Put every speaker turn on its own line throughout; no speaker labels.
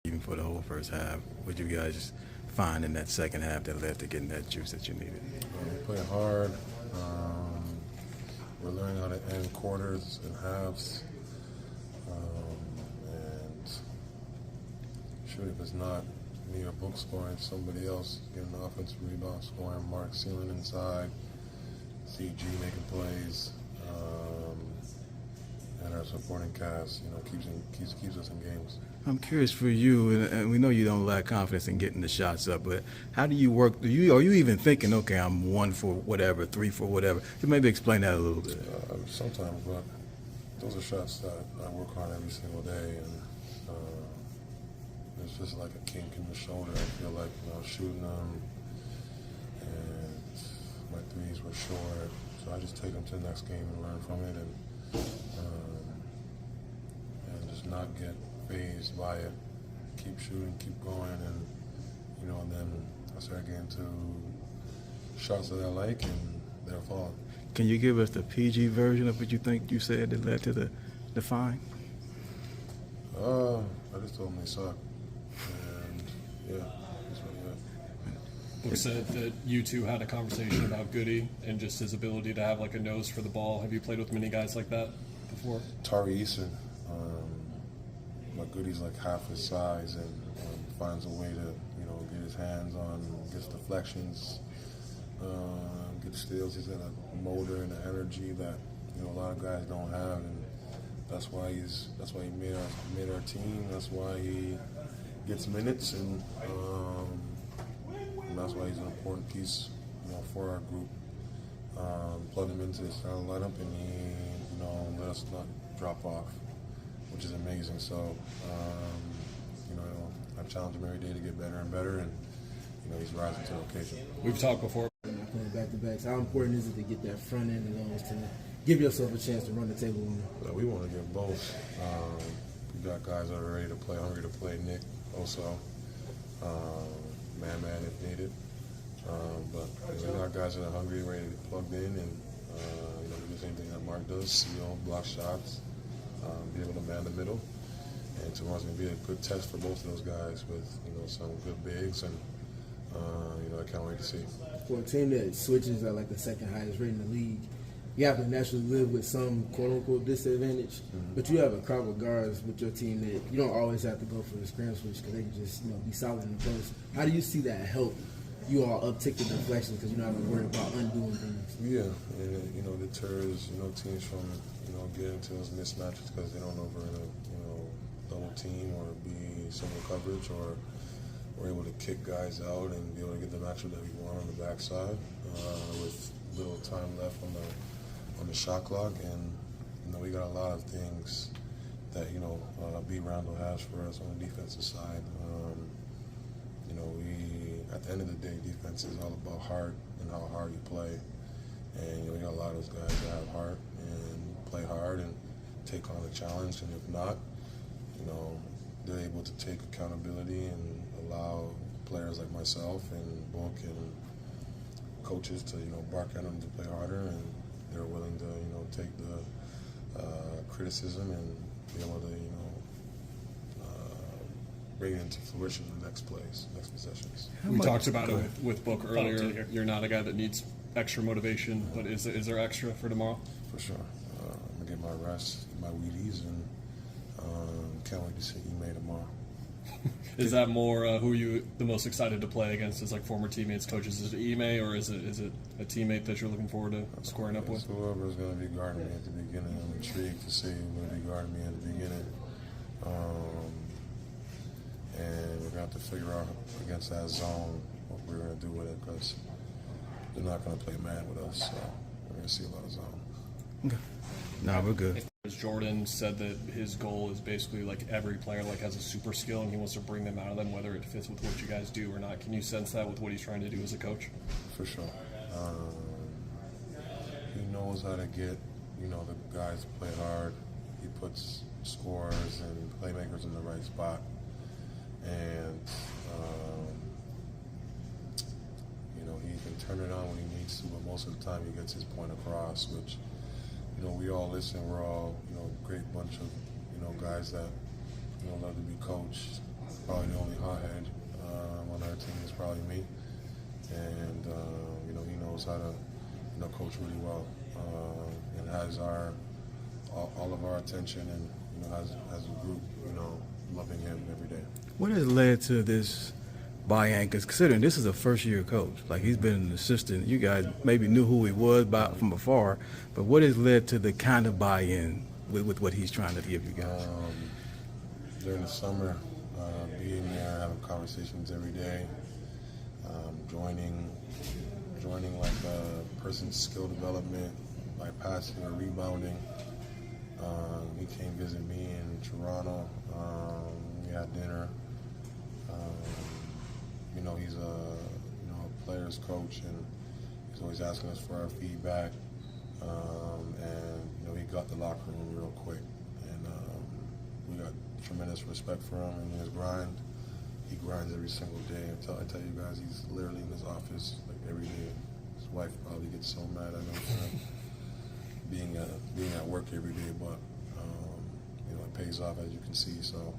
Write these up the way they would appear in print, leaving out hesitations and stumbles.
even for the whole first half. What you guys find in that second half that led to getting that juice that you needed?
We play hard. We're learning how to end quarters and halves. And shoot, if it's not me or Book scoring, somebody else getting the offensive rebound, scoring. Mark Sealing inside, CG making plays, and our supporting cast, keeps us in games.
I'm curious for you, and we know you don't lack confidence in getting the shots up, but how do you work? Are you even thinking, okay, I'm 1 for whatever, 3 for whatever? Can you maybe explain that a little bit?
Sometimes, but those are shots that I work on every single day, and it's just like a kink in the shoulder. I feel like shooting them, and my threes were short, so I just take them to the next game and learn from it, and just not get phased by it. Keep shooting, keep going, and then I start getting to shots that I like, and they're falling.
Can you give us the PG version of what you think you said that led to the fine?
I just told them they suck, and yeah, that's really it.
Book said that you two had a conversation about Goody and just his ability to have like a nose for the ball. Have you played with many guys like that before?
Tari Eason, but Goody's like half his size and finds a way to get his hands on, gets deflections, gets steals. He's got a motor and an energy that a lot of guys don't have, and that's why he made our team. That's why he gets minutes, and that's why he's an important piece for our group. Plug him into the starting lineup, and he let us not drop off, which is amazing. So I challenge him every day to get better and better, and he's rising to the occasion.
We've talked before.
Playing back-to-backs, how important is it to get that front end of those to give yourself a chance to run the table on them?
We want to get both. We got guys that are ready to play, hungry to play. Nick also, man if needed. But we got guys that are hungry, ready to get plugged in, and do the same thing that Mark does: seal, block shots, be able to man the middle. And tomorrow's going to be a good test for both of those guys with some good bigs, and I can't wait to see.
For a team that switches at like the second highest rate in the league, you have to naturally live with some quote-unquote disadvantage, but you have a crowd of guards with your team that you don't always have to go for the scram switch because they can just be solid in the post. How do you see that help you all uptick the deflections because you don't have to worry about undoing things?
Yeah, and it deters teams from getting to those mismatches because they don't know if we're in a double team or be single coverage, or we're able to kick guys out and be able to get the matchup that we want on the backside with little time left on the shot clock. And we got a lot of things that B. Randall has for us on the defensive side. We at the end of the day, defense is all about heart and how hard you play. And we got a lot of those guys that have heart and play hard and take on the challenge. And if not, they're able to take accountability and allow players like myself and Book and coaches to bark at them to play harder, and they're willing to take the criticism and be able to bring it into fruition in the next plays, next possessions.
We talked about it with Book earlier. You're not a guy that needs extra motivation, but is there extra for tomorrow?
For sure. I'm gonna get my rest, my Wheaties, and can't wait to see Ime tomorrow.
Is that more who are you the most excited to play against as like former teammates, coaches? Is it Ime, or is it a teammate that you're looking forward to squaring up with?
Whoever's going to be guarding me at the beginning. I'm intrigued to see who's going to be guarding me at the beginning. And we're going to have to figure out against that zone what we're going to do with it, because they're not going to play man with us. So we're going to see a lot of zone.
Okay. No, we're good.
Jordan said that his goal is basically like every player has a super skill and he wants to bring them out of them, whether it fits with what you guys do or not. Can you sense that with what he's trying to do as a coach?
For sure. He knows how to get the guys to play hard. He puts scorers and playmakers in the right spot, and he can turn it on when he needs to, but most of the time he gets his point across, which we all listen. We're all, great bunch of, guys that, love to be coached. probably the only hothead on our team is probably me, and he knows how to coach really well, and has all of our attention, and has a group loving him every day.
What has led to this buy-in? Because considering this is a first-year coach, like he's been an assistant, you guys maybe knew who he was from afar, but what has led to the kind of buy-in with what he's trying to give you guys?
During the summer, being there, having conversations every day, joining like a person's skill development, like passing or rebounding. He came visit me in Toronto. We had dinner. He's a player's coach, and he's always asking us for our feedback. And he got the locker room real quick, and we got tremendous respect for him and his grind. He grinds every single day. I tell you guys, he's literally in his office like every day. His wife probably gets so mad at him for being at work every day, but it pays off, as you can see. So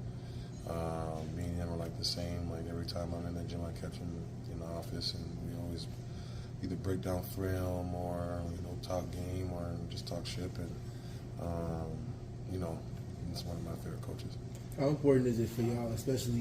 me and him are like the same. Like every time I'm in the gym, I catch him in the office, and we always either break down film or talk game or just talk shit. And he's one of my favorite coaches.
How important is it for y'all, especially